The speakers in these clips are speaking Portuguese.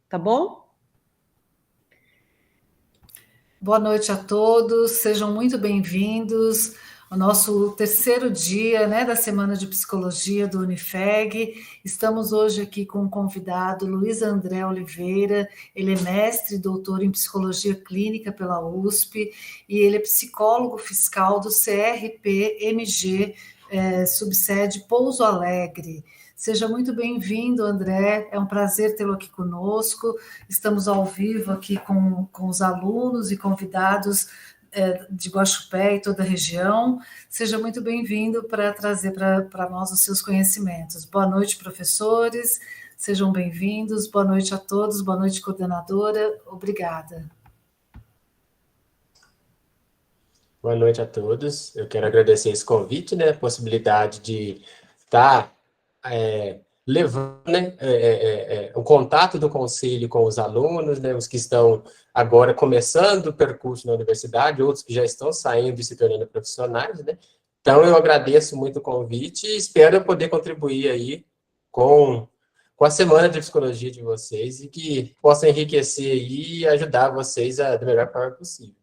tá bom? Boa noite a todos, sejam muito bem-vindos ao nosso terceiro dia, né, da Semana de Psicologia do Unifeg. Estamos hoje aqui com um convidado, Luiz André Oliveira. Ele é mestre e doutor em Psicologia Clínica pela USP e ele é psicólogo fiscal do CRP-MG, subsede Pouso Alegre. Seja muito bem-vindo, André. É um prazer tê-lo aqui conosco. Estamos ao vivo aqui com os alunos e convidados de Guaxupé e toda a região. Seja muito bem-vindo para trazer para nós os seus conhecimentos. Boa noite, professores. Sejam bem-vindos. Boa noite a todos. Boa noite, coordenadora. Obrigada. Boa noite a todos. Eu quero agradecer esse convite, né, a possibilidade de estar levando, né, o contato do conselho com os alunos, né, os que estão agora começando o percurso na universidade, outros que já estão saindo e se tornando profissionais, né. Então, eu agradeço muito o convite e espero poder contribuir aí com a semana de psicologia de vocês e que possa enriquecer aí e ajudar vocês da melhor forma possível.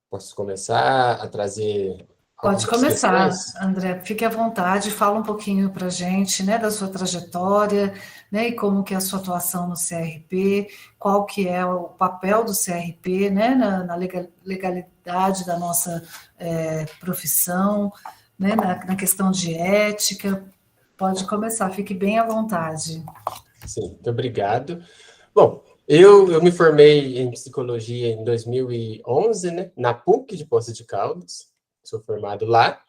Posso começar a trazer Pode algumas começar, questões? André. Fique à vontade, fala um pouquinho para a gente, né, da sua trajetória, né, e como que é a sua atuação no CRP, qual que é o papel do CRP, né, na legalidade da nossa profissão, né, na questão de ética. Pode começar, fique bem à vontade. Sim, muito obrigado. Bom, eu me formei em psicologia em 2011, né, na PUC de Poços de Caldas, sou formado lá.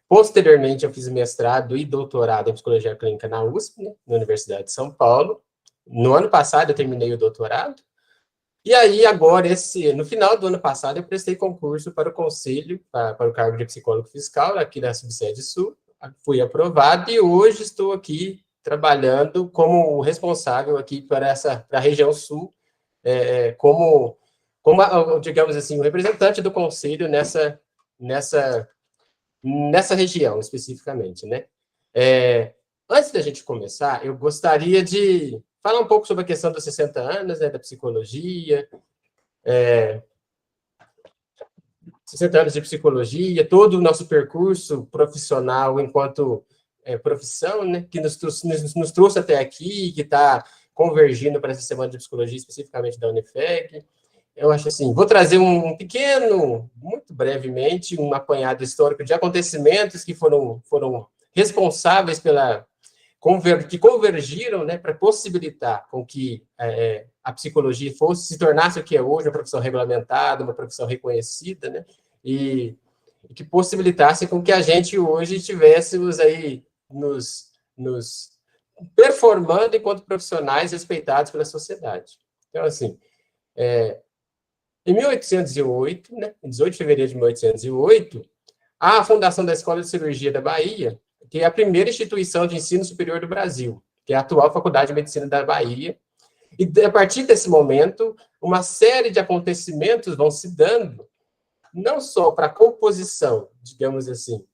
Posteriormente, eu fiz mestrado e doutorado em psicologia clínica na USP, né, na Universidade de São Paulo. No ano passado, eu terminei o doutorado. E aí, agora, no final do ano passado, eu prestei concurso para o conselho, para o cargo de psicólogo fiscal, aqui da Subsede Sul. Fui aprovado e hoje estou aqui trabalhando como responsável aqui para a região sul, como digamos assim, o representante do conselho nessa região especificamente, né? Antes da gente começar, eu gostaria de falar um pouco sobre a questão dos 60 anos, né, da psicologia, 60 anos de psicologia, todo o nosso percurso profissional enquanto profissão, né, que nos trouxe até aqui, que está convergindo para essa semana de psicologia, especificamente da Unifeg. Eu acho assim, vou trazer um pequeno, muito brevemente, um apanhado histórico de acontecimentos que foram responsáveis que convergiram, né, para possibilitar com que a psicologia se tornasse o que é hoje, uma profissão regulamentada, uma profissão reconhecida, né, e que possibilitasse com que a gente hoje estivéssemos aí nos performando enquanto profissionais respeitados pela sociedade. Então, assim, em 1808, né, em 18 de fevereiro de 1808, a fundação da Escola de Cirurgia da Bahia, que é a primeira instituição de ensino superior do Brasil, que é a atual Faculdade de Medicina da Bahia. E, a partir desse momento, uma série de acontecimentos vão se dando, não só para a composição, digamos assim,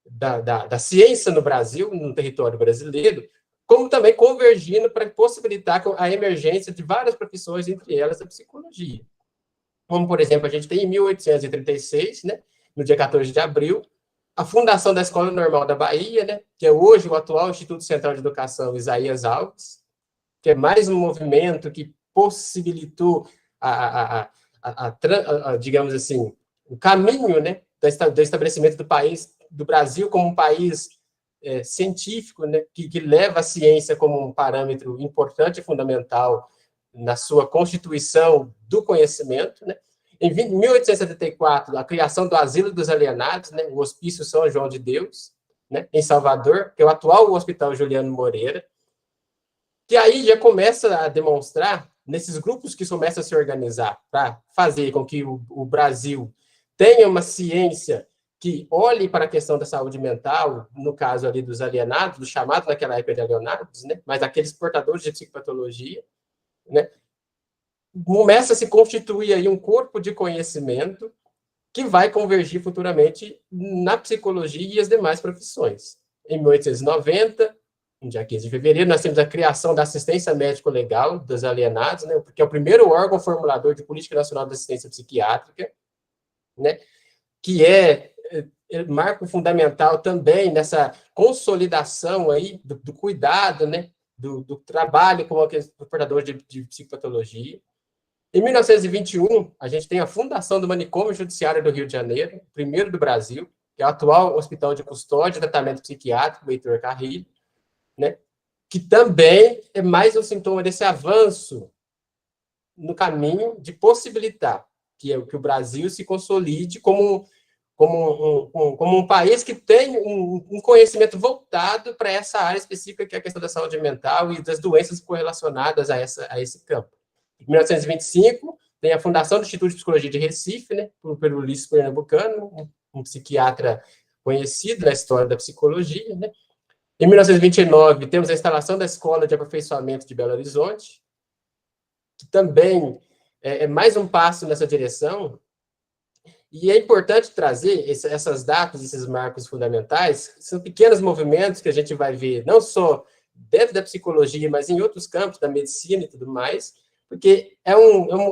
da ciência no Brasil, no território brasileiro, como também convergindo para possibilitar a emergência de várias profissões, entre elas a psicologia. Como, por exemplo, a gente tem em 1836, né, no dia 14 de abril, a fundação da Escola Normal da Bahia, né, que é hoje o atual Instituto Central de Educação Isaías Alves, que é mais um movimento que possibilitou, digamos assim, o caminho, né, do estabelecimento do país, do Brasil como um país científico, né, que leva a ciência como um parâmetro importante e fundamental na sua constituição do conhecimento, né? Em 1874, a criação do Asilo dos Alienados, né, o Hospício São João de Deus, né, em Salvador, que é o atual Hospital Juliano Moreira, que aí já começa a demonstrar, nesses grupos que começam a se organizar para fazer com que o Brasil tenha uma ciência que olhe para a questão da saúde mental, no caso ali dos alienados, dos chamados naquela época de alienados, né, mas aqueles portadores de psicopatologia, né, começa a se constituir aí um corpo de conhecimento que vai convergir futuramente na psicologia e as demais profissões. Em 1890, no dia 15 de fevereiro, nós temos a criação da assistência médico-legal dos alienados, né, porque é o primeiro órgão formulador de política nacional de assistência psiquiátrica, né, que é marco fundamental também nessa consolidação aí do cuidado, né, do trabalho com o portador de psicopatologia. Em 1921, a gente tem a fundação do Manicômio Judiciário do Rio de Janeiro, primeiro do Brasil, que é o atual Hospital de Custódia e Tratamento Psiquiátrico, Heitor Carrilho, né, que também é mais um sintoma desse avanço no caminho de possibilitar que o Brasil se consolide como um país que tem um conhecimento voltado para essa área específica, que é a questão da saúde mental e das doenças correlacionadas a esse campo. Em 1925, tem a fundação do Instituto de Psicologia de Recife, né, pelo Ulisses Pernambucano, um psiquiatra conhecido na história da psicologia, né. Em 1929, temos a instalação da Escola de Aperfeiçoamento de Belo Horizonte, que também é mais um passo nessa direção. E é importante trazer essas datas, esses marcos fundamentais, são pequenos movimentos que a gente vai ver, não só dentro da psicologia, mas em outros campos da medicina e tudo mais, porque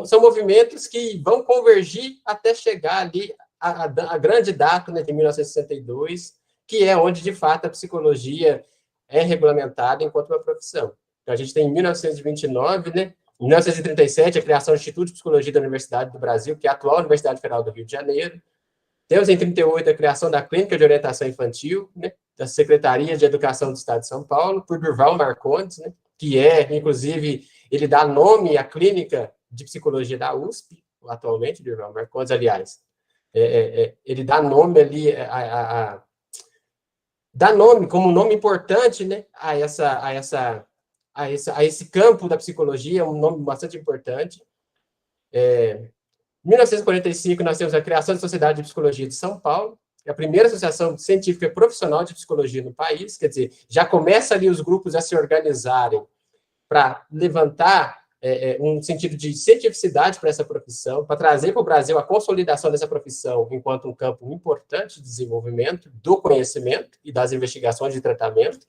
são movimentos que vão convergir até chegar ali a grande data, né, de 1962, que é onde, de fato, a psicologia é regulamentada enquanto uma profissão. Então, a gente tem em 1929, né, em 1937, a criação do Instituto de Psicologia da Universidade do Brasil, que é a atual Universidade Federal do Rio de Janeiro. Temos, em 1938, a criação da Clínica de Orientação Infantil, né, da Secretaria de Educação do Estado de São Paulo, por Durval Marcondes, né, que inclusive, ele dá nome à Clínica de Psicologia da USP, atualmente, Durval Marcondes, aliás. Ele dá nome ali, dá nome, como um nome importante, né, a esse campo da psicologia, um nome bastante importante. Em 1945, nós temos a criação da Sociedade de Psicologia de São Paulo, que é a primeira associação científica profissional de psicologia no país, quer dizer, já começa ali os grupos a se organizarem para levantar um sentido de cientificidade para essa profissão, para trazer para o Brasil a consolidação dessa profissão enquanto um campo importante de desenvolvimento do conhecimento e das investigações de tratamento.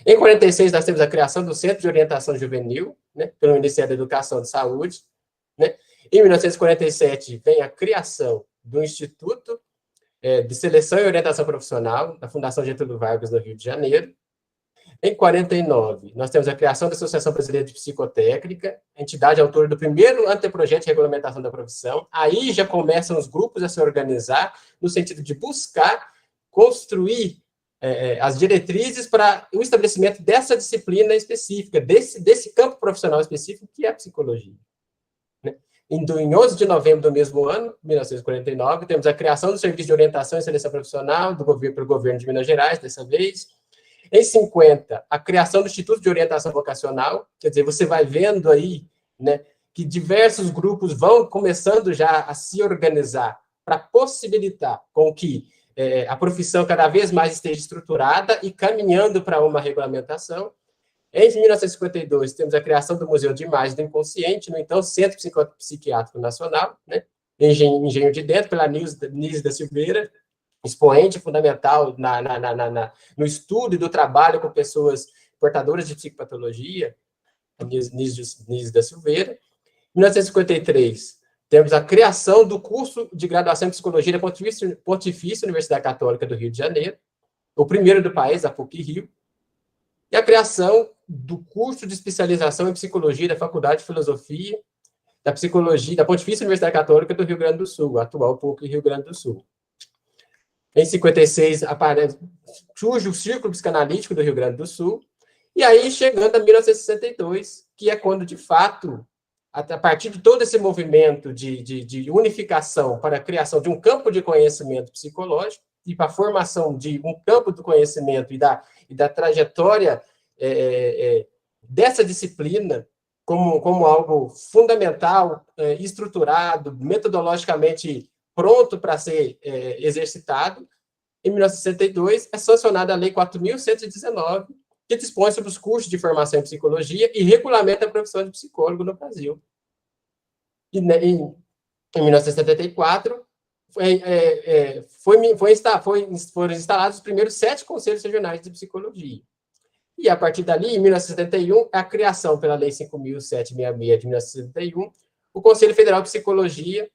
Em 46, nós temos a criação do Centro de Orientação Juvenil, né, pelo Ministério da Educação e Saúde, né. Em 1947, vem a criação do Instituto de Seleção e Orientação Profissional, da Fundação Getúlio Vargas, no Rio de Janeiro. Em 49, nós temos a criação da Associação Brasileira de Psicotécnica, entidade autora do primeiro anteprojeto de regulamentação da profissão. Aí já começam os grupos a se organizar no sentido de buscar construir as diretrizes para o estabelecimento dessa disciplina específica, desse campo profissional específico, que é a psicologia. Né? Em 11 de novembro do mesmo ano, 1949, temos a criação do Serviço de Orientação e Seleção Profissional pelo governo de Minas Gerais, dessa vez. Em 50, a criação do Instituto de Orientação Vocacional, quer dizer, você vai vendo aí, né, que diversos grupos vão começando já a se organizar para possibilitar com que a profissão cada vez mais esteja estruturada e caminhando para uma regulamentação. Em 1952, temos a criação do Museu de Imagens do Inconsciente, no então Centro Psiquiátrico Nacional, né, Engenho de Dentro, pela Nise da Silveira, expoente fundamental no estudo e do trabalho com pessoas portadoras de psicopatologia, a Nise da Silveira. Em 1953, temos a criação do curso de graduação em Psicologia da Pontifícia Universidade Católica do Rio de Janeiro, o primeiro do país, a PUC-Rio, e a criação do curso de especialização em Psicologia da Faculdade de Filosofia da Psicologia da Pontifícia Universidade Católica do Rio Grande do Sul, a atual PUC-Rio Grande do Sul. Em 56, surge o Círculo Psicanalítico do Rio Grande do Sul, e aí chegando a 1962, que é quando, de fato, a partir de todo esse movimento de unificação para a criação de um campo de conhecimento psicológico e para a formação de um campo do conhecimento e da trajetória dessa disciplina como algo fundamental, estruturado, metodologicamente pronto para ser exercitado, em 1962 é sancionada a Lei 4.119, que dispõe sobre os cursos de formação em psicologia e regulamenta a profissão de psicólogo no Brasil. E em 1974 foram instalados os primeiros 7 conselhos regionais de psicologia. E, a partir dali, em 1971, a criação pela Lei 5.766 de 1971, o Conselho Federal de Psicologia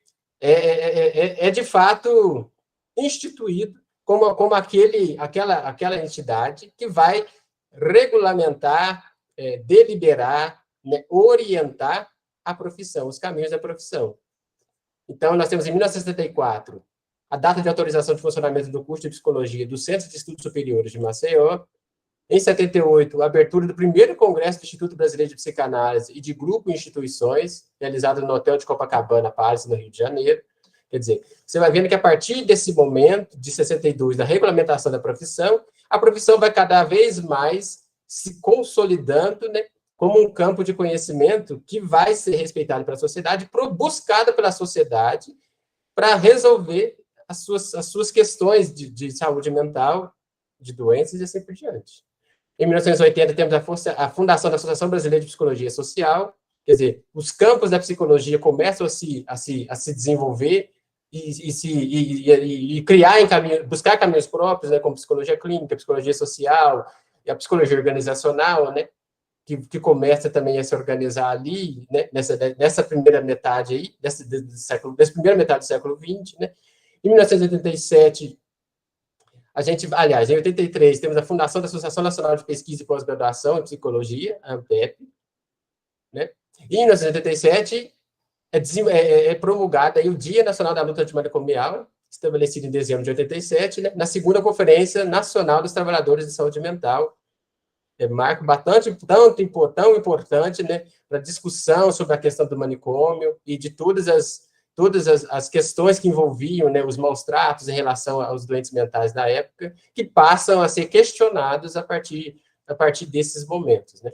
de fato, instituído como aquela entidade que vai regulamentar, deliberar, né, orientar a profissão, os caminhos da profissão. Então, nós temos, em 1974, a data de autorização de funcionamento do curso de Psicologia do Centro de Estudos Superiores de Maceió. Em 78, a abertura do primeiro Congresso do Instituto Brasileiro de Psicanálise e de Grupo Instituições, realizado no Hotel de Copacabana Palace, no Rio de Janeiro. Quer dizer, você vai vendo que a partir desse momento, de 62, da regulamentação da profissão, a profissão vai cada vez mais se consolidando, né, como um campo de conhecimento que vai ser respeitado pela sociedade, buscado pela sociedade para resolver as suas questões de saúde mental, de doenças e assim por diante. Em 1980, temos a fundação da Associação Brasileira de Psicologia Social, quer dizer, os campos da psicologia começam a se desenvolver e criar buscar caminhos próprios, né, como psicologia clínica, psicologia social e a psicologia organizacional, né, que começa também a se organizar ali, né, nessa primeira metade aí, dessa primeira metade do século XX, né. Em 1987, em 83, temos a fundação da Associação Nacional de Pesquisa e Pós-Graduação em Psicologia, a ANPEP, né? E em 1987 é promulgada aí o Dia Nacional da Luta Antimanicomial, estabelecido em dezembro de 87, né, na segunda Conferência Nacional dos Trabalhadores de Saúde Mental. Marco bastante tão importante, né, para discussão sobre a questão do manicômio e de todas as questões que envolviam, né, os maus tratos em relação aos doentes mentais da época, que passam a ser questionados a partir desses momentos, né.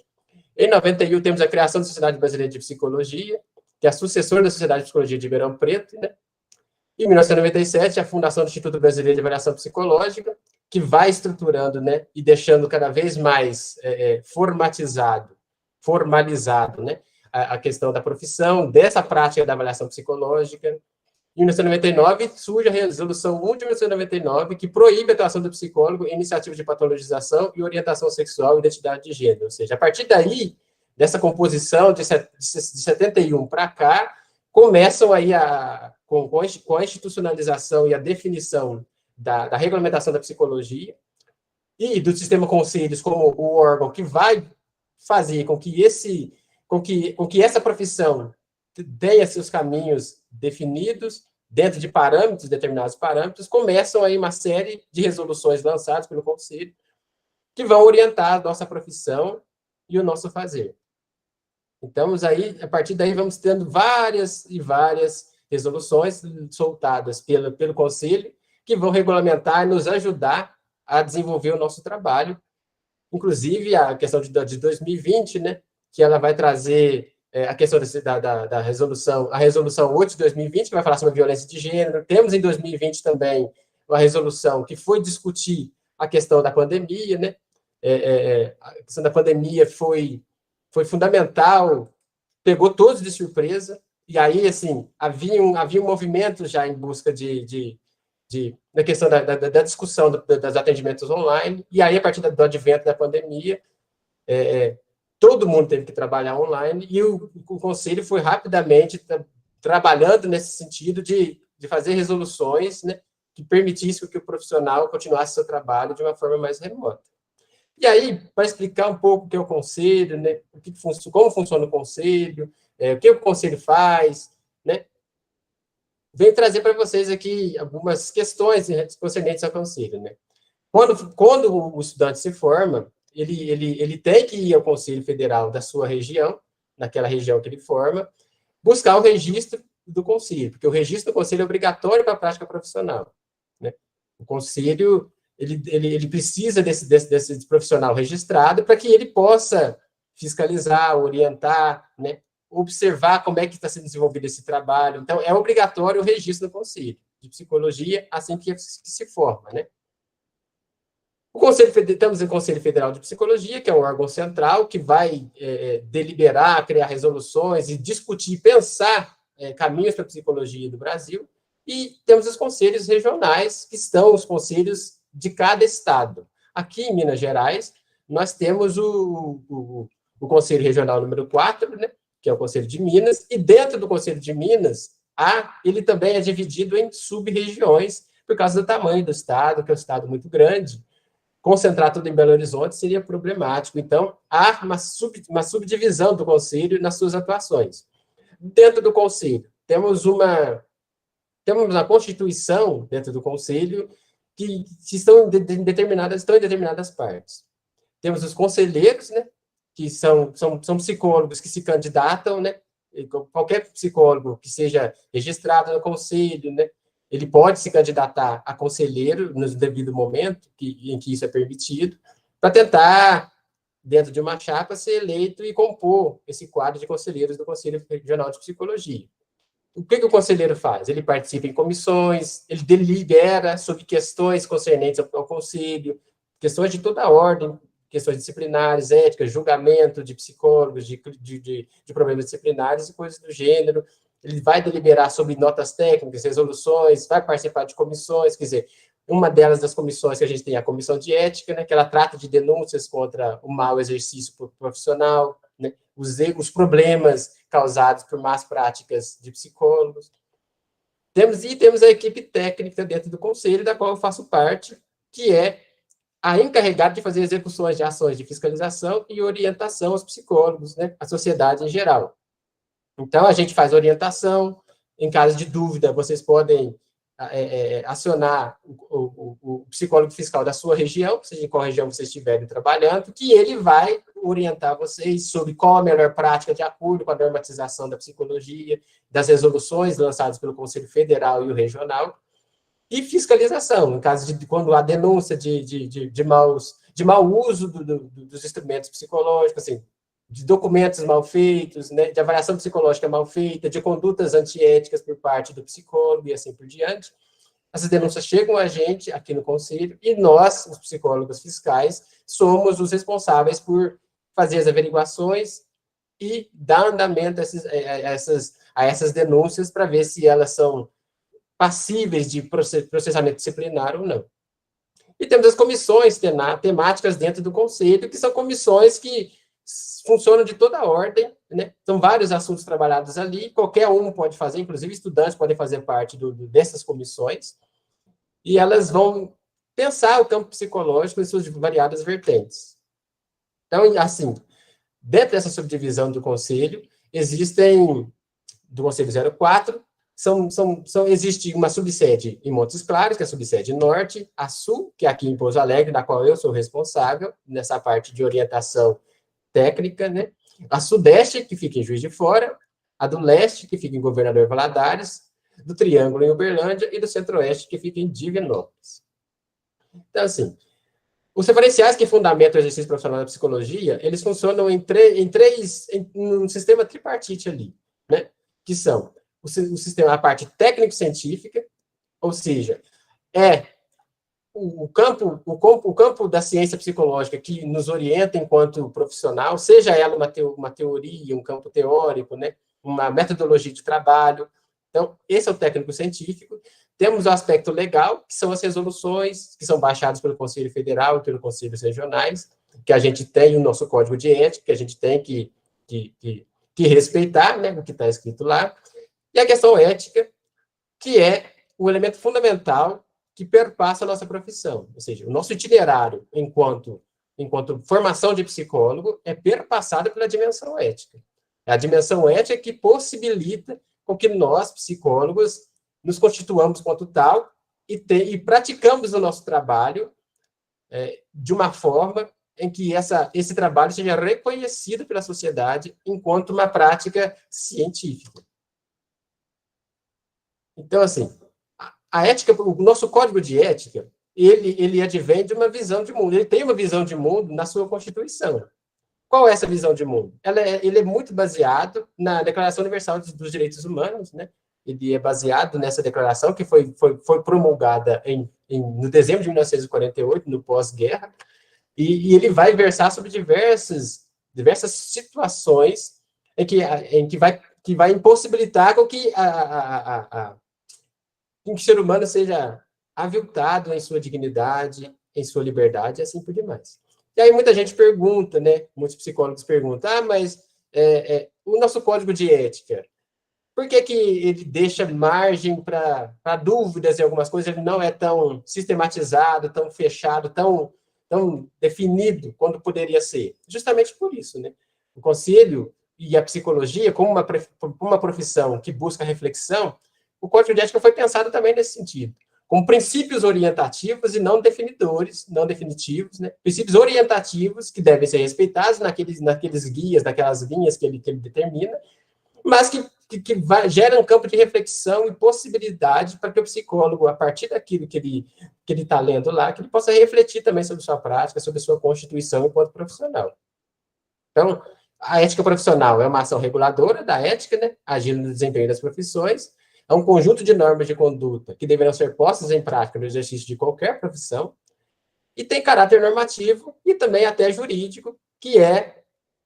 Em 91, temos a criação da Sociedade Brasileira de Psicologia, que é a sucessora da Sociedade de Psicologia de Ribeirão Preto, né. Em 1997, a fundação do Instituto Brasileiro de Avaliação Psicológica, que vai estruturando, né, e deixando cada vez mais formalizado, né, a questão da profissão, dessa prática da avaliação psicológica. Em 1999, surge a Resolução 1 de 1999, que proíbe a atuação do psicólogo em iniciativas de patologização e orientação sexual e identidade de gênero. Ou seja, a partir daí, dessa composição de 71 para cá, começam aí com a institucionalização e a definição da regulamentação da psicologia e do sistema conselhos como o órgão que vai fazer com que essa profissão tenha seus caminhos definidos dentro de determinados parâmetros, começam aí uma série de resoluções lançadas pelo Conselho que vão orientar a nossa profissão e o nosso fazer. Então, a partir daí, vamos tendo várias e várias resoluções soltadas pelo Conselho que vão regulamentar e nos ajudar a desenvolver o nosso trabalho. Inclusive, a questão de 2020, né, que ela vai trazer a questão da resolução, a resolução 8 de 2020, que vai falar sobre a violência de gênero. Temos em 2020 também uma resolução que foi discutir a questão da pandemia, né? A questão da pandemia foi fundamental, pegou todos de surpresa, e aí, assim, havia um movimento já em busca na questão da discussão dos atendimentos online, e aí, a partir do advento da pandemia, todo mundo teve que trabalhar online, e o Conselho foi rapidamente trabalhando nesse sentido de fazer resoluções, né, que permitissem que o profissional continuasse seu trabalho de uma forma mais remota. E aí, para explicar um pouco o que é o Conselho, né, como funciona o Conselho, o que o Conselho faz, né, venho trazer para vocês aqui algumas questões concernentes ao Conselho, né. Quando o estudante se forma, ele tem que ir ao Conselho Federal da sua região, naquela região que ele forma, buscar o registro do Conselho, porque o registro do Conselho é obrigatório para a prática profissional, né. O Conselho ele precisa desse profissional registrado para que ele possa fiscalizar, orientar, né, observar como é que está sendo desenvolvido esse trabalho. Então, é obrigatório o registro do Conselho de Psicologia assim que se forma, né. Temos o Conselho Federal de Psicologia, que é um órgão central que vai deliberar, criar resoluções e discutir, pensar caminhos para a psicologia do Brasil. E temos os conselhos regionais, que estão os conselhos de cada estado. Aqui em Minas Gerais, nós temos o Conselho Regional número 4, né, que é o Conselho de Minas, e dentro do Conselho de Minas, ele também é dividido em sub-regiões, por causa do tamanho do estado, que é um estado muito grande. Concentrar tudo em Belo Horizonte seria problemático. Então, há uma subdivisão do Conselho nas suas atuações. Dentro do Conselho, temos uma Constituição dentro do Conselho que estão em determinadas partes. Temos os conselheiros, né, que são psicólogos que se candidatam, né, qualquer psicólogo que seja registrado no Conselho, né, ele pode se candidatar a conselheiro no devido momento em que isso é permitido, para tentar, dentro de uma chapa, ser eleito e compor esse quadro de conselheiros do Conselho Regional de Psicologia. O que o conselheiro faz? Ele participa em comissões, ele delibera sobre questões concernentes ao conselho, questões de toda a ordem, questões disciplinares, éticas, julgamento de psicólogos, de problemas disciplinares e coisas do gênero. Ele vai deliberar sobre notas técnicas, resoluções, vai participar de comissões, quer dizer, uma delas das comissões que a gente tem é a comissão de ética, né, que ela trata de denúncias contra o mau exercício profissional, né, os problemas causados por más práticas de psicólogos. Temos a equipe técnica dentro do conselho, da qual eu faço parte, que é a encarregada de fazer execuções de ações de fiscalização e orientação aos psicólogos, né, à sociedade em geral. Então, a gente faz orientação, em caso de dúvida, vocês podem acionar o psicólogo fiscal da sua região, seja em qual região vocês estiverem trabalhando, que ele vai orientar vocês sobre qual a melhor prática de acordo com a normatização da psicologia, das resoluções lançadas pelo Conselho Federal e o Regional, e fiscalização, em caso de quando há denúncia de mau uso dos instrumentos psicológicos, assim, de documentos mal feitos, né, de avaliação psicológica mal feita, de condutas antiéticas por parte do psicólogo e assim por diante. Essas denúncias chegam a gente aqui no Conselho e nós, os psicólogos fiscais, somos os responsáveis por fazer as averiguações e dar andamento a essas denúncias para ver se elas são passíveis de processamento disciplinar ou não. E temos as comissões temáticas dentro do Conselho, que são comissões que funcionam de toda a ordem, né? São vários assuntos trabalhados ali, qualquer um pode fazer, inclusive estudantes podem fazer parte dessas comissões, e elas vão pensar o campo psicológico em suas variadas vertentes. Então, assim, dentro dessa subdivisão do Conselho, do Conselho 04, existe uma subsede em Montes Claros, que é a subsede norte, a sul, que é aqui em Pouso Alegre, da qual eu sou responsável, nessa parte de orientação técnica, né? A sudeste, que fica em Juiz de Fora, a do leste, que fica em Governador Valadares, do Triângulo em Uberlândia e do centro-oeste, que fica em Divinópolis. Então, assim, os referenciais que fundamentam o exercício profissional da psicologia, eles funcionam em um sistema tripartite ali, né? Que são a parte técnico-científica, ou seja, o campo da ciência psicológica que nos orienta enquanto profissional, seja ela uma teoria, um campo teórico, né, uma metodologia de trabalho. Então, esse é o técnico científico. Temos o aspecto legal, que são as resoluções que são baixadas pelo Conselho Federal e pelos conselhos regionais, que a gente tem o nosso código de ética, que a gente tem que respeitar, né, o que está escrito lá. E a questão ética, que é o elemento fundamental que perpassa a nossa profissão. Ou seja, o nosso itinerário enquanto formação de psicólogo é perpassado pela dimensão ética. É a dimensão ética que possibilita com que nós, psicólogos, nos constituamos quanto tal e praticamos o nosso trabalho de uma forma em que esse trabalho seja reconhecido pela sociedade enquanto uma prática científica. Então, assim, a ética, o nosso código de ética, ele advém de uma visão de mundo. Ele tem uma visão de mundo na sua Constituição. Qual é essa visão de mundo? Ele é muito baseado na Declaração Universal dos Direitos Humanos, né? Ele é baseado nessa declaração que foi promulgada no dezembro de 1948, no pós-guerra, e ele vai versar sobre diversas situações em que vai impossibilitar com que o ser humano seja aviltado em sua dignidade, em sua liberdade, e assim por demais. E aí muita gente pergunta, né? Muitos psicólogos perguntam, mas o nosso código de ética, por que que ele deixa margem para dúvidas em algumas coisas? Ele não é tão sistematizado, tão fechado, tão definido quanto poderia ser. Justamente por isso, né? O conselho e a psicologia, como uma profissão que busca reflexão, o código de ética foi pensado também nesse sentido, com princípios orientativos e não definidores, não definitivos, né? Princípios orientativos que devem ser respeitados naqueles guias, naquelas linhas que ele determina, mas que gera um campo de reflexão e possibilidade para que o psicólogo, a partir daquilo que ele está lendo lá, que ele possa refletir também sobre sua prática, sobre sua constituição enquanto profissional. Então, a ética profissional é uma ação reguladora da ética, né, agindo no desempenho das profissões, é um conjunto de normas de conduta que deverão ser postas em prática no exercício de qualquer profissão, e tem caráter normativo e também até jurídico, que é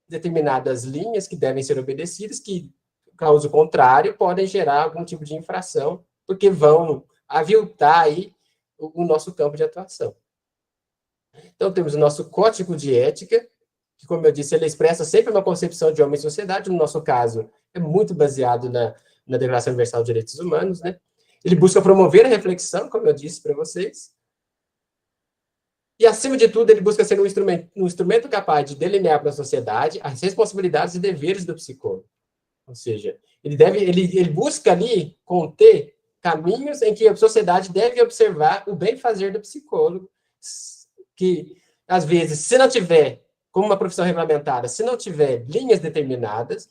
determinadas linhas que devem ser obedecidas, que, caso contrário, podem gerar algum tipo de infração, porque vão aviltar aí o nosso campo de atuação. Então, temos o nosso código de ética, que, como eu disse, ele expressa sempre uma concepção de homem e sociedade, no nosso caso, é muito baseado na Declaração Universal de Direitos Humanos, né? Ele busca promover a reflexão, como eu disse para vocês, e, acima de tudo, ele busca ser um instrumento capaz de delinear para a sociedade as responsabilidades e deveres do psicólogo. Ou seja, ele busca ali conter caminhos em que a sociedade deve observar o bem-fazer do psicólogo, que, às vezes, se não tiver, como uma profissão regulamentada, se não tiver linhas determinadas,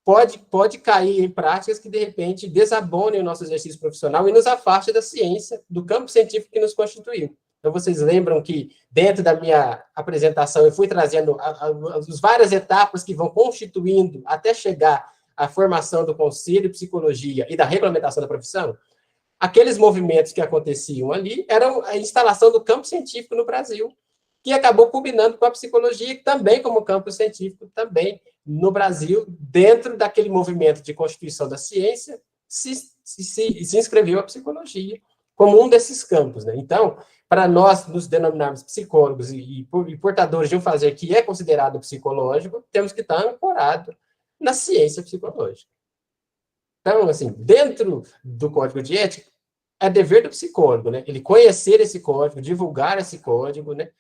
pode cair em práticas que, de repente, desabonem o nosso exercício profissional e nos afaste da ciência, do campo científico que nos constituiu. Então, vocês lembram que, dentro da minha apresentação, eu fui trazendo as várias etapas que vão constituindo até chegar à formação do Conselho de Psicologia e da regulamentação da profissão? Aqueles movimentos que aconteciam ali eram a instalação do campo científico no Brasil, que acabou culminando com a psicologia, também como campo científico, também no Brasil, dentro daquele movimento de constituição da ciência, se inscreveu a psicologia como um desses campos, né? Então, para nós nos denominarmos psicólogos e portadores de um fazer que é considerado psicológico, temos que estar ancorado na ciência psicológica. Então, assim, dentro do código de ética, é dever do psicólogo, né? Ele conhecer esse código, divulgar esse código, né?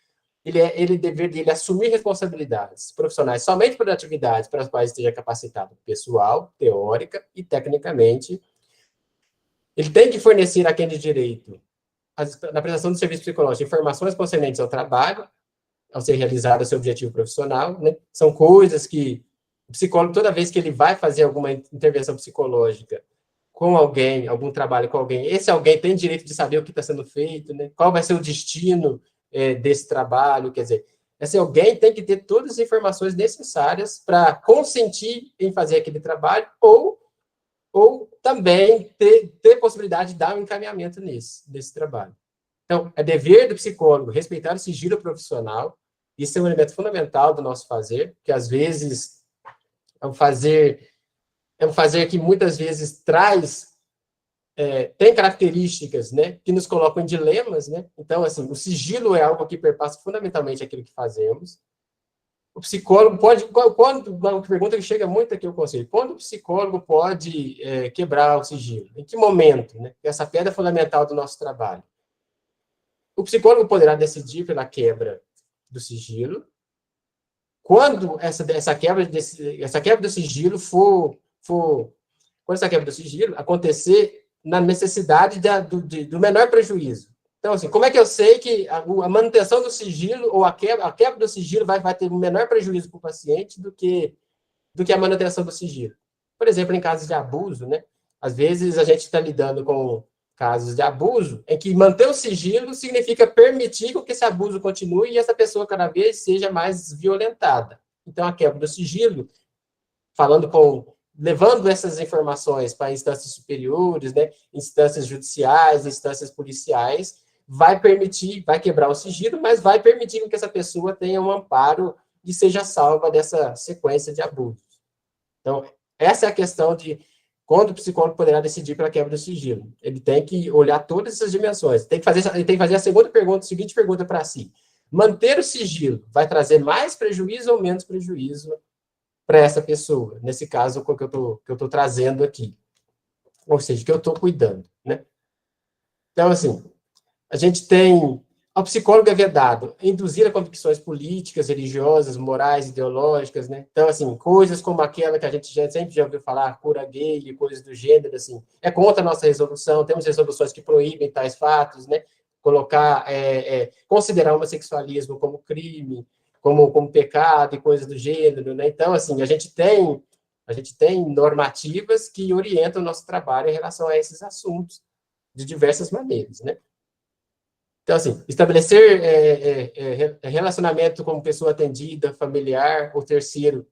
Ele dever dele assumir responsabilidades profissionais somente por atividades para as quais esteja capacitado pessoal, teórica e tecnicamente. Ele tem que fornecer a quem de direito, na prestação do serviço psicológico, informações concernentes ao trabalho, ao ser realizado seu objetivo profissional, né? São coisas que o psicólogo, toda vez que ele vai fazer alguma intervenção psicológica com alguém, algum trabalho com alguém, esse alguém tem direito de saber o que está sendo feito, né? Qual vai ser o destino desse trabalho, quer dizer, esse alguém tem que ter todas as informações necessárias para consentir em fazer aquele trabalho ou também ter possibilidade de dar um encaminhamento nesse trabalho. Então, é dever do psicólogo respeitar o sigilo profissional, isso é um elemento fundamental do nosso fazer, que às vezes é um fazer que muitas vezes tem características, né, que nos colocam em dilemas, né? Então, assim, o sigilo é algo que perpassa fundamentalmente aquilo que fazemos. O psicólogo uma pergunta que chega muito aqui ao conselho, quando o psicólogo pode quebrar o sigilo? Em que momento, né? Essa pedra fundamental do nosso trabalho. O psicólogo poderá decidir pela quebra do sigilo, quando essa quebra do sigilo quando essa quebra do sigilo acontecer na necessidade do menor prejuízo. Então, assim, como é que eu sei que a manutenção do sigilo ou a quebra do sigilo vai ter um menor prejuízo para o paciente do que a manutenção do sigilo? Por exemplo, em casos de abuso, né? Às vezes a gente está lidando com casos de abuso em que manter o sigilo significa permitir que esse abuso continue e essa pessoa cada vez seja mais violentada. Então, a quebra do sigilo, levando essas informações para instâncias superiores, né, instâncias judiciais, instâncias policiais, vai quebrar o sigilo, mas vai permitir que essa pessoa tenha um amparo e seja salva dessa sequência de abusos. Então, essa é a questão de quando o psicólogo poderá decidir pela quebra do sigilo. Ele tem que olhar todas essas dimensões. Ele tem que fazer a seguinte pergunta para si. manter o sigilo vai trazer mais prejuízo ou menos prejuízo para essa pessoa? Nesse caso, que eu tô trazendo aqui. Ou seja, que eu estou cuidando, né? Então, assim, a gente tem... Ao psicólogo é vedado induzir a convicções políticas, religiosas, morais, ideológicas, né? Então, assim, coisas como aquela que a gente sempre já ouviu falar, cura gay e coisas do gênero, assim, é contra a nossa resolução. Temos resoluções que proíbem tais fatos, né? Colocar, considerar o homossexualismo como crime, como pecado e coisas do gênero, né? Então, assim, a gente tem normativas que orientam o nosso trabalho em relação a esses assuntos de diversas maneiras, né? Então, assim, estabelecer relacionamento com pessoa atendida, familiar ou terceiro,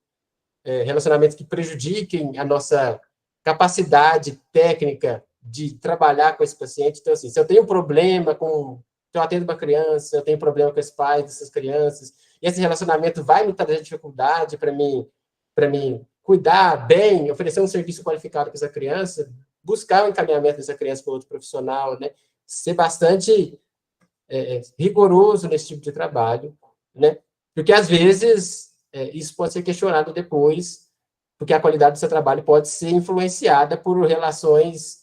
relacionamentos que prejudiquem a nossa capacidade técnica de trabalhar com esse paciente. Então, assim, se eu tenho um problema se eu atendo uma criança, eu tenho problema com os pais dessas crianças, e esse relacionamento vai me trazer dificuldade para mim cuidar bem, oferecer um serviço qualificado para essa criança, buscar o encaminhamento dessa criança para outro profissional, né? Ser bastante rigoroso nesse tipo de trabalho, né? Porque, às vezes, isso pode ser questionado depois, porque a qualidade do seu trabalho pode ser influenciada por relações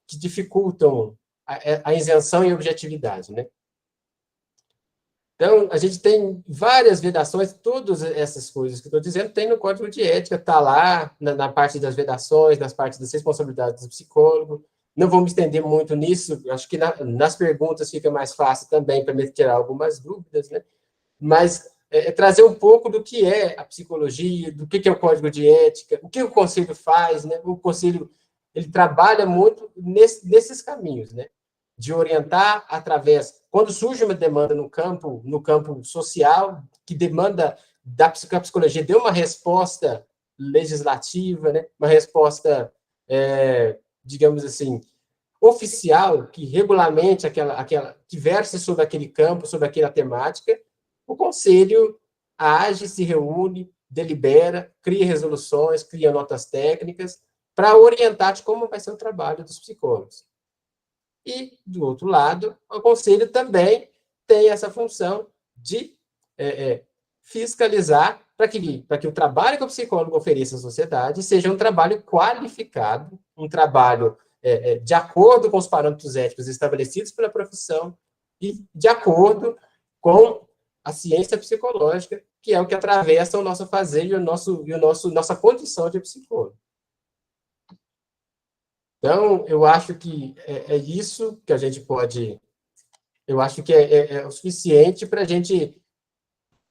que dificultam a isenção e objetividade, né? Então, a gente tem várias vedações, todas essas coisas que eu estou dizendo tem no Código de Ética, está lá na parte das vedações, nas partes das responsabilidades do psicólogo. Não vou me estender muito nisso, acho que nas perguntas fica mais fácil também para me tirar algumas dúvidas, né? Mas trazer um pouco do que é a psicologia, do que é o Código de Ética, o que o Conselho faz, né? O Conselho, ele trabalha muito nesses caminhos, né? De orientar através... Quando surge uma demanda no campo social, que demanda que a psicologia dê uma resposta legislativa, né? Uma resposta, digamos assim, oficial, que regulamente que verse sobre aquele campo, sobre aquela temática, o Conselho age, se reúne, delibera, cria resoluções, cria notas técnicas para orientar de como vai ser o trabalho dos psicólogos. E, do outro lado, o Conselho também tem essa função de fiscalizar para que o trabalho que o psicólogo ofereça à sociedade seja um trabalho qualificado, um trabalho de acordo com os parâmetros éticos estabelecidos pela profissão e de acordo com a ciência psicológica, que é o que atravessa o nosso fazer e nossa condição de psicólogo. Então, eu acho que é isso que a gente pode... Eu acho que é o suficiente para a gente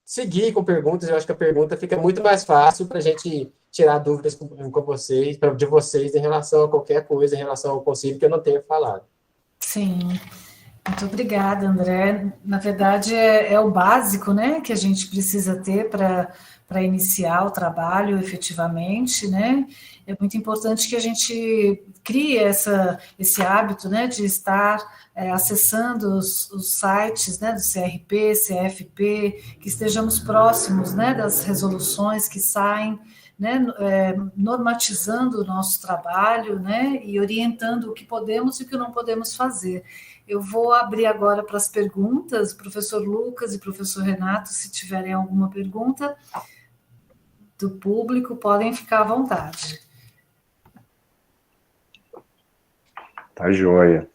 seguir com perguntas. Eu acho que a pergunta fica muito mais fácil para a gente tirar dúvidas com vocês, de vocês, em relação a qualquer coisa, em relação ao conselho que eu não tenha falado. Sim, muito obrigada, André. Na verdade, é o básico, né, que a gente precisa ter para iniciar o trabalho efetivamente, né? É muito importante que a gente crie esse hábito, né, de estar acessando os sites, né, do CRP, CFP, que estejamos próximos, né, das resoluções que saem, né, normatizando o nosso trabalho, né, e orientando o que podemos e o que não podemos fazer. Eu vou abrir agora para as perguntas, professor Lucas e professor Renato, se tiverem alguma pergunta do público, podem ficar à vontade. Tá joia.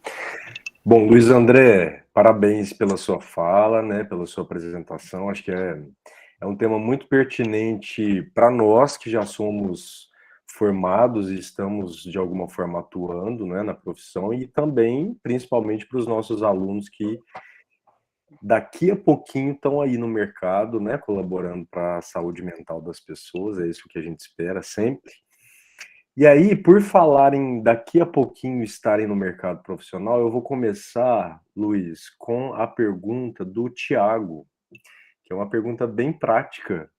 Bom, Luiz André, parabéns pela sua fala, né, pela sua apresentação. Acho que é um tema muito pertinente para nós que já somos formados e estamos, de alguma forma, atuando, né, na profissão, e também, principalmente, para os nossos alunos que daqui a pouquinho estão aí no mercado, né, colaborando para a saúde mental das pessoas. É isso que a gente espera sempre. E aí, por falarem daqui a pouquinho estarem no mercado profissional, eu vou começar, Luiz, com a pergunta do Tiago, que é uma pergunta bem prática.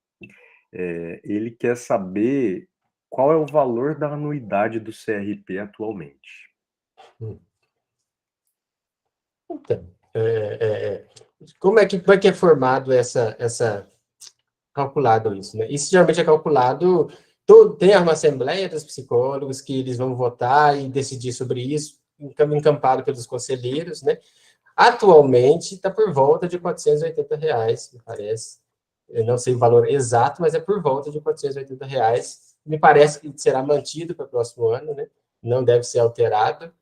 Ele quer saber qual é o valor da anuidade do CRP atualmente. Então, como é que é formado calculado isso, né? Isso geralmente é calculado... Tem uma assembleia dos psicólogos que eles vão votar e decidir sobre isso, encampado pelos conselheiros, né? Atualmente está por volta de R$ 480, me parece. Eu não sei o valor exato, mas é por volta de R$ 480. Me parece que será mantido para o próximo ano, né? Não deve ser alterado,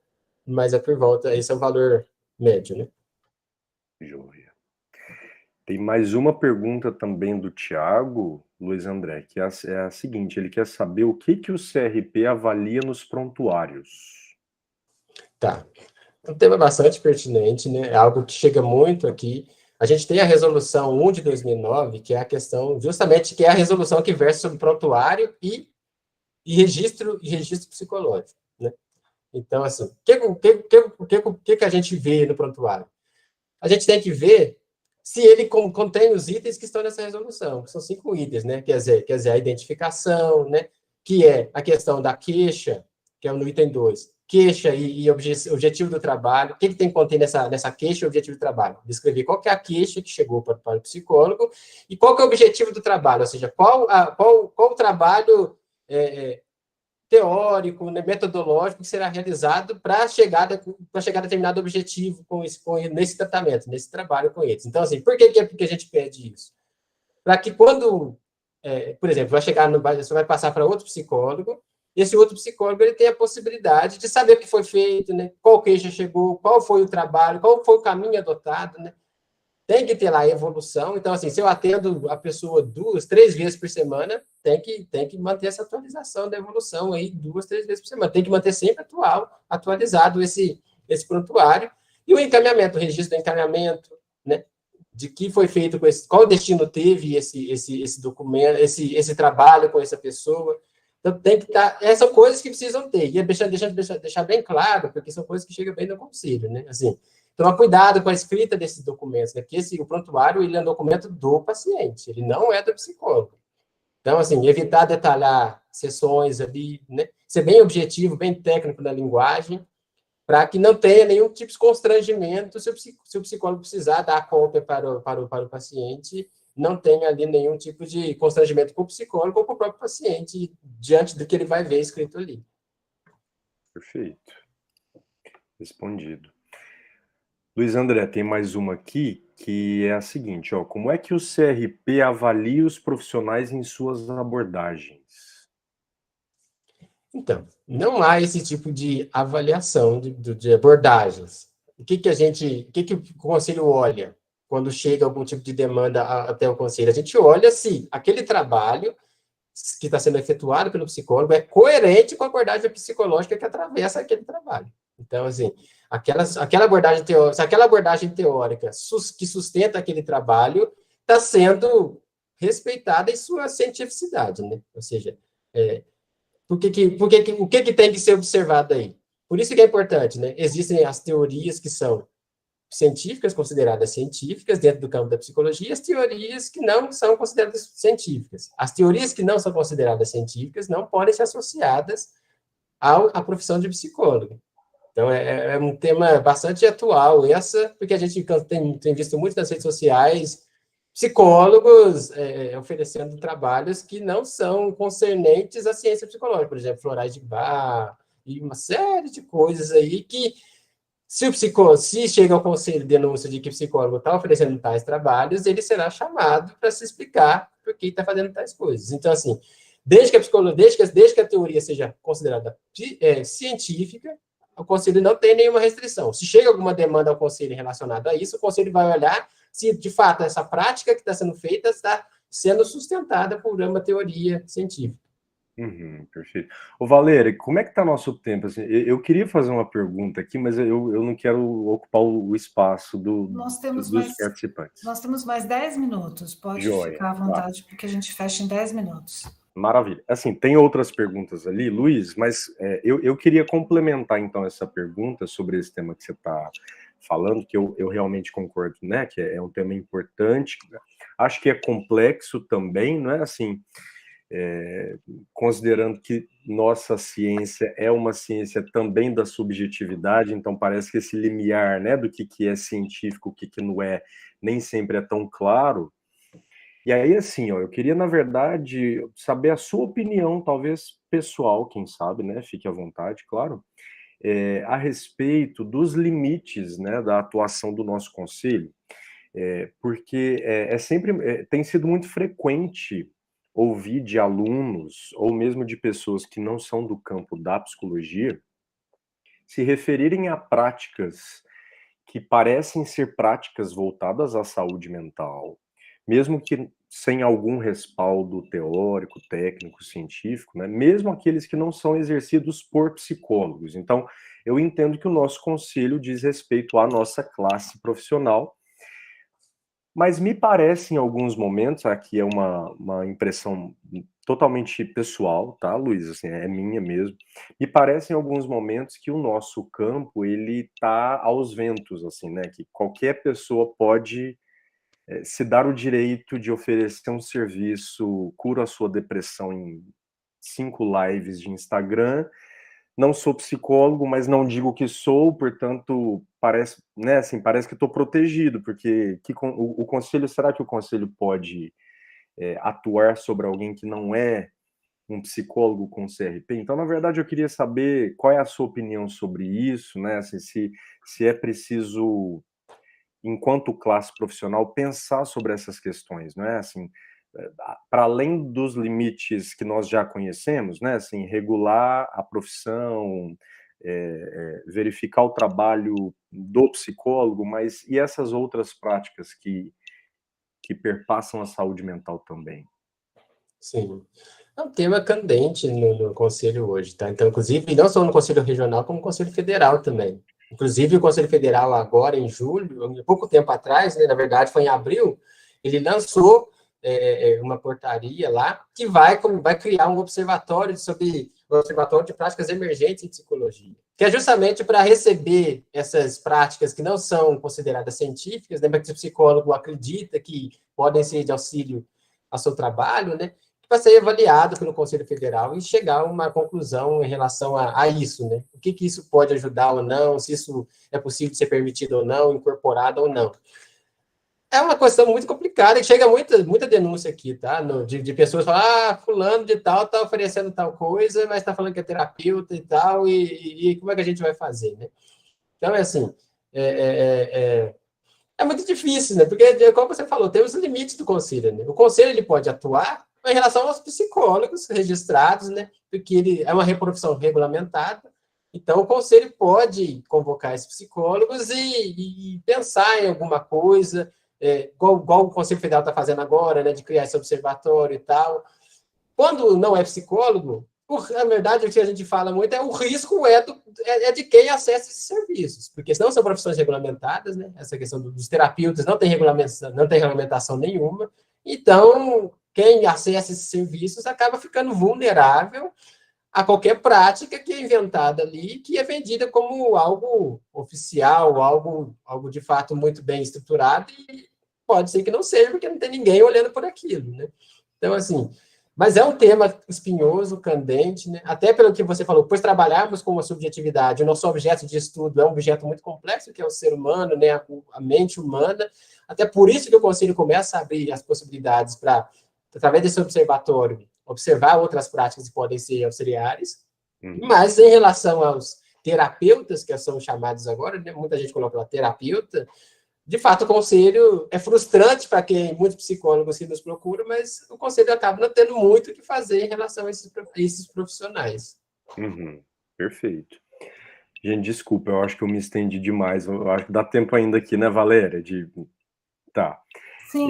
mas é por volta, esse é o valor médio, né? Joia. Tem mais uma pergunta também do Tiago, Luiz André, que é a seguinte: ele quer saber o que o CRP avalia nos prontuários. Tá. Um tema bastante pertinente, né? É algo que chega muito aqui. A gente tem a resolução 1 de 2009, que é a questão, justamente, que é a resolução que versa sobre prontuário e registro psicológico, né? Então, assim, o que a gente vê no prontuário? A gente tem que ver se ele contém os itens que estão nessa resolução, que são 5 itens, né? Quer dizer, a identificação, né? Que é a questão da queixa, que é no item 2. Queixa e objetivo do trabalho. O que tem que conter nessa queixa e objetivo do trabalho? Descrever qual que é a queixa que chegou para o psicólogo e qual que é o objetivo do trabalho, ou seja, qual o trabalho teórico, né, metodológico que será realizado para chegar a determinado objetivo nesse tratamento, nesse trabalho com eles. Então, assim, por que a gente pede isso? Para que quando, por exemplo, você vai passar para outro psicólogo, esse outro psicólogo ele tem a possibilidade de saber o que foi feito, né, qual queixa chegou, qual foi o trabalho, qual foi o caminho adotado, né? Tem que ter lá a evolução. Então, assim, se eu atendo a pessoa 2, 3 vezes por semana, tem que manter essa atualização da evolução aí 2, 3 vezes por semana. Tem que manter sempre atualizado esse prontuário. E o encaminhamento, o registro do encaminhamento, né? De que foi feito com qual destino teve esse documento, esse trabalho com essa pessoa. Então, tem que estar. Essas são coisas que precisam ter. E deixar bem claro, porque são coisas que chegam bem no conselho, né? Assim, tomar cuidado com a escrita desses documentos, né? Porque o prontuário ele é um documento do paciente, ele não é do psicólogo. Então, assim, evitar detalhar sessões ali, né? Ser bem objetivo, bem técnico na linguagem, para que não tenha nenhum tipo de constrangimento se o psicólogo precisar dar a cópia para o paciente, não tenha ali nenhum tipo de constrangimento com o psicólogo ou com o próprio paciente, diante do que ele vai ver escrito ali. Perfeito. Respondido. Luiz André, tem mais uma aqui, que é a seguinte, ó, como é que o CRP avalia os profissionais em suas abordagens? Então, não há esse tipo de avaliação de abordagens. O que o conselho olha quando chega algum tipo de demanda até o conselho? A gente olha se aquele trabalho que está sendo efetuado pelo psicólogo é coerente com a abordagem psicológica que atravessa aquele trabalho. Então, assim, aquela abordagem teórica, se aquela abordagem teórica que sustenta aquele trabalho está sendo respeitada em sua cientificidade, né? Ou seja, o que tem que ser observado aí? Por isso que é importante, né? Existem as teorias que são científicas, consideradas científicas, dentro do campo da psicologia, e as teorias que não são consideradas científicas. As teorias que não são consideradas científicas não podem ser associadas à profissão de psicólogo. Então, é um tema bastante atual, porque a gente tem visto muito nas redes sociais psicólogos oferecendo trabalhos que não são concernentes à ciência psicológica, por exemplo, florais de Bach, e uma série de coisas aí que, se chega ao conselho de denúncia de que o psicólogo está oferecendo tais trabalhos, ele será chamado para se explicar por que está fazendo tais coisas. Então, assim, desde que a teoria seja considerada científica, o conselho não tem nenhuma restrição. Se chega alguma demanda ao conselho relacionada a isso, o conselho vai olhar se, de fato, essa prática que está sendo feita está sendo sustentada por uma teoria científica. Perfeito. Ô, Valéria, como é que está nosso tempo? Assim, eu queria fazer uma pergunta aqui, mas eu não quero ocupar o espaço dos participantes. Nós temos mais 10 minutos. Pode Joia, ficar à vontade, porque a gente fecha em 10 minutos. Maravilha. Assim, tem outras perguntas ali, Luiz, mas eu queria complementar, então, essa pergunta sobre esse tema que você está falando, que eu realmente concordo, né? Que é um tema importante. Acho que é complexo também, não é assim... considerando que nossa ciência é uma ciência também da subjetividade, então parece que esse limiar, né, do que é científico, o que não é, nem sempre é tão claro. E aí, assim, ó, eu queria, na verdade, saber a sua opinião, talvez pessoal, quem sabe, né, fique à vontade, claro, a respeito dos limites, né, da atuação do nosso conselho, porque tem sido muito frequente ouvir de alunos, ou mesmo de pessoas que não são do campo da psicologia, se referirem a práticas que parecem ser práticas voltadas à saúde mental, mesmo que sem algum respaldo teórico, técnico, científico, né? Mesmo aqueles que não são exercidos por psicólogos. Então, eu entendo que o nosso conselho diz respeito à nossa classe profissional, mas me parece em alguns momentos, aqui é uma impressão totalmente pessoal, tá, Luiz? Assim, é minha mesmo. Me parece em alguns momentos que o nosso campo, ele tá aos ventos, assim, né? Que qualquer pessoa pode se dar o direito de oferecer um serviço, cura a sua depressão em 5 lives de Instagram. Não sou psicólogo, mas não digo que sou, portanto, parece, né, assim, parece que estou protegido, porque o conselho, será que o conselho pode atuar sobre alguém que não é um psicólogo com CRP? Então, na verdade, eu queria saber qual é a sua opinião sobre isso, né, assim, se é preciso, enquanto classe profissional, pensar sobre essas questões, não é? Assim, para além dos limites que nós já conhecemos, né? Assim, regular a profissão, verificar o trabalho do psicólogo, mas e essas outras práticas que perpassam a saúde mental também? Sim. É um tema candente no Conselho hoje, tá? Então, inclusive, não só no Conselho Regional, como no Conselho Federal também. Inclusive, o Conselho Federal, agora em julho, pouco tempo atrás, né, na verdade, foi em abril, ele lançou uma portaria lá que vai criar um observatório de práticas emergentes em psicologia, que é justamente para receber essas práticas que não são consideradas científicas, né, mas que o psicólogo acredita que podem ser de auxílio ao seu trabalho, né, para ser avaliado pelo Conselho Federal e chegar a uma conclusão em relação a isso, né? O que isso pode ajudar ou não, se isso é possível de ser permitido ou não, incorporado ou não. É uma questão muito complicada, que chega muita denúncia aqui, tá? De pessoas falando, fulano de tal está oferecendo tal coisa, mas está falando que é terapeuta e tal, e como é que a gente vai fazer, né? Então, é assim, é muito difícil, né? Porque, como você falou, tem os limites do conselho, né? O conselho ele pode atuar em relação aos psicólogos registrados, né? Porque ele é uma profissão regulamentada. Então, o conselho pode convocar esses psicólogos e pensar em alguma coisa, igual o Conselho Federal está fazendo agora, né? De criar esse observatório e tal. Quando não é psicólogo, na verdade, o que a gente fala muito o risco é de quem acessa esses serviços, porque senão são profissões regulamentadas, né? Essa questão dos terapeutas não tem regulamentação nenhuma, então quem acessa esses serviços acaba ficando vulnerável a qualquer prática que é inventada ali, que é vendida como algo oficial, algo de fato muito bem estruturado, e pode ser que não seja, porque não tem ninguém olhando por aquilo, né? Então, assim, mas é um tema espinhoso, candente, né? Até pelo que você falou, pois trabalharmos com uma subjetividade, o nosso objeto de estudo é um objeto muito complexo, que é o ser humano, né? A mente humana. Até por isso que o Conselho começa a abrir as possibilidades para, através desse observatório, observar outras práticas que podem ser auxiliares. Mas em relação aos terapeutas, que são chamados agora, né? Muita gente coloca lá terapeuta. De fato, o conselho é frustrante para quem muitos psicólogos que nos procuram, mas o conselho acaba não tendo muito o que fazer em relação a esses profissionais. Perfeito. Gente, desculpa, eu acho que eu me estendi demais. Eu acho que dá tempo ainda aqui, né, Valéria? Tá. Sim,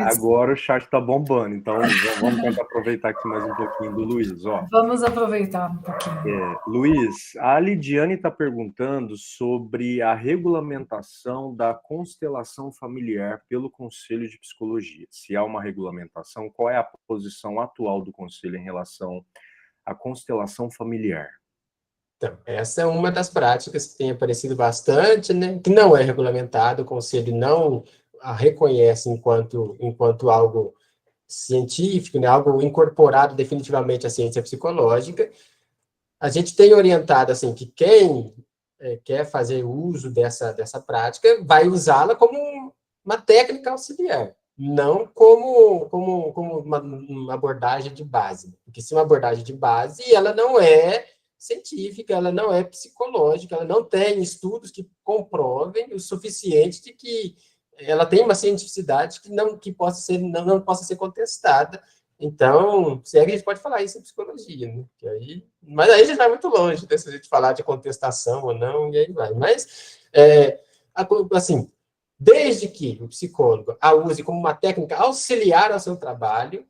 Agora o chat está bombando, então vamos tentar aproveitar aqui mais um pouquinho do Luiz. Ó. Vamos aproveitar um pouquinho. Luiz, a Lidiane está perguntando sobre a regulamentação da constelação familiar pelo Conselho de Psicologia. Se há uma regulamentação, qual é a posição atual do Conselho em relação à constelação familiar? Então, essa é uma das práticas que tem aparecido bastante, né? Que não é regulamentado, o Conselho não a reconhece enquanto algo científico, né? Algo incorporado definitivamente à ciência psicológica. A gente tem orientado assim que quem quer fazer uso dessa prática vai usá-la como uma técnica auxiliar, não como uma abordagem de base. Porque se uma abordagem de base, ela não é científica, ela não é psicológica, ela não tem estudos que comprovem o suficiente de que ela tem uma cientificidade que possa ser, não possa ser contestada. Então, se é que a gente pode falar isso em psicologia, né? Mas aí a gente vai muito longe, né? Se a gente falar de contestação ou não, e aí vai. Mas, assim, desde que o psicólogo a use como uma técnica auxiliar ao seu trabalho,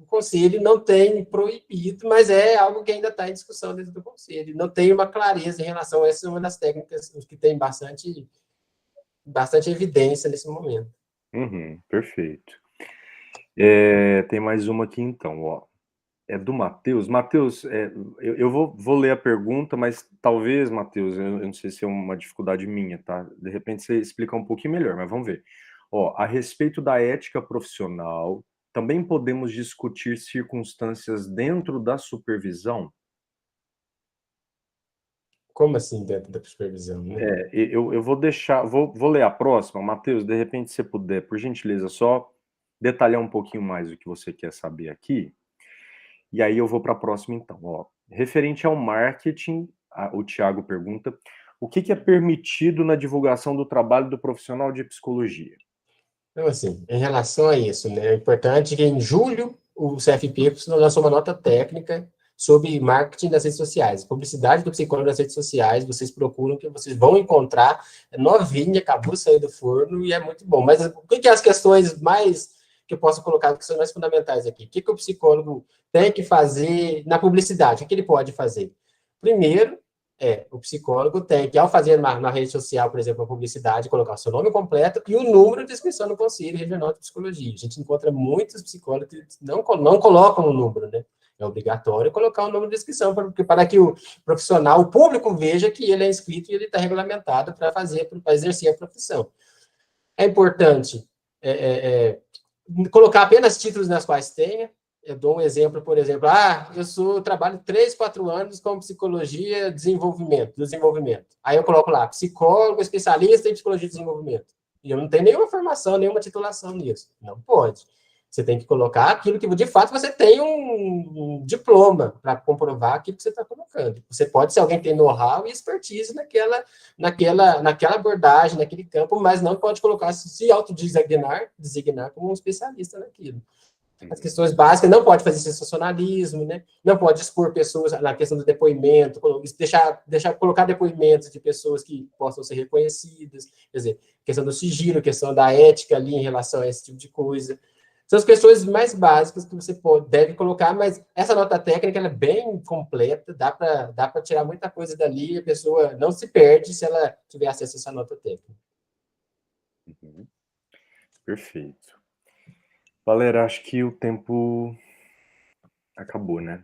o conselho não tem proibido, mas é algo que ainda está em discussão dentro do conselho. Não tem uma clareza em relação a essa, uma das técnicas que tem bastante evidência nesse momento. Perfeito. Tem mais uma aqui então, ó. É do Matheus. Matheus, eu vou ler a pergunta, mas talvez, Matheus, eu não sei se é uma dificuldade minha, tá? De repente você explica um pouquinho melhor, mas vamos ver. Ó, a respeito da ética profissional, também podemos discutir circunstâncias dentro da supervisão? Como assim dentro da supervisão, né? Eu vou deixar, vou ler a próxima. Matheus, de repente, se você puder, por gentileza, só detalhar um pouquinho mais o que você quer saber aqui. E aí eu vou para a próxima, então. Ó, referente ao marketing, o Thiago pergunta, o que é permitido na divulgação do trabalho do profissional de psicologia? Então, assim, em relação a isso, né, é importante que em julho o CFP lançou uma nota técnica sobre marketing das redes sociais, publicidade do psicólogo nas redes sociais, vocês procuram que vocês vão encontrar, é novinha, acabou de sair do forno e é muito bom. Mas o que é as questões mais que eu posso colocar, que são mais fundamentais aqui? O que o psicólogo tem que fazer na publicidade? O que ele pode fazer? Primeiro, o psicólogo tem que, ao fazer na rede social, por exemplo, a publicidade, colocar o seu nome completo e o número de inscrição no Conselho Regional de Psicologia. A gente encontra muitos psicólogos que não colocam o número, né? É obrigatório colocar o número de inscrição para que o profissional, o público, veja que ele é inscrito e ele está regulamentado para exercer a profissão. É importante colocar apenas títulos nas quais tenha. Eu dou um exemplo, por exemplo, trabalho 3, 4 anos com psicologia desenvolvimento. Aí eu coloco lá, psicólogo, especialista em psicologia de desenvolvimento. E eu não tenho nenhuma formação, nenhuma titulação nisso. Não pode. Você tem que colocar aquilo que, de fato, você tem um diploma para comprovar aquilo que você está colocando. Você pode ser alguém que tem know-how e expertise naquela abordagem, naquele campo, mas não pode colocar, se autodesignar como um especialista naquilo. As questões básicas, não pode fazer sensacionalismo, né? Não pode expor pessoas na questão do depoimento, colocar depoimentos de pessoas que possam ser reconhecidas, quer dizer, questão do sigilo, questão da ética ali em relação a esse tipo de coisa. São as questões mais básicas que você deve colocar, mas essa nota técnica ela é bem completa, dá para tirar muita coisa dali, a pessoa não se perde se ela tiver acesso a essa nota técnica. Perfeito. Valéria, acho que o tempo acabou, né?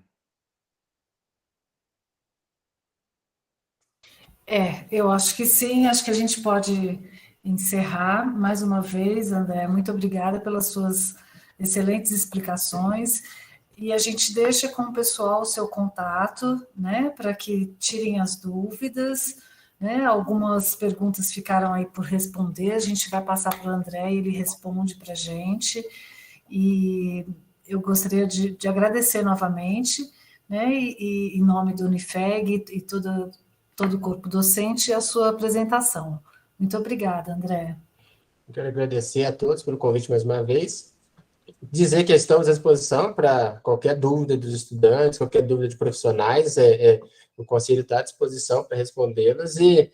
Eu acho que sim, acho que a gente pode encerrar mais uma vez, André. Muito obrigada pelas suas excelentes explicações. E a gente deixa com o pessoal o seu contato, né, para que tirem as dúvidas, né? Algumas perguntas ficaram aí por responder, a gente vai passar para o André e ele responde para a gente. E eu gostaria de agradecer novamente, né, e em nome do Unifeg e todo o corpo docente, a sua apresentação. Muito obrigada, André. Eu quero agradecer a todos pelo convite mais uma vez. Dizer que estamos à disposição para qualquer dúvida dos estudantes, qualquer dúvida de profissionais, o Conselho está à disposição para respondê-las e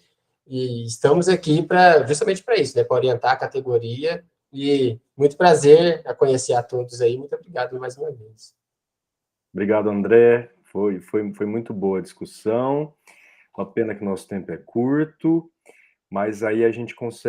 estamos aqui justamente para isso, né, para orientar a categoria e muito prazer a conhecer a todos aí. Muito obrigado mais uma vez. Obrigado, André. Foi muito boa a discussão. Uma pena que nosso tempo é curto, mas aí a gente consegue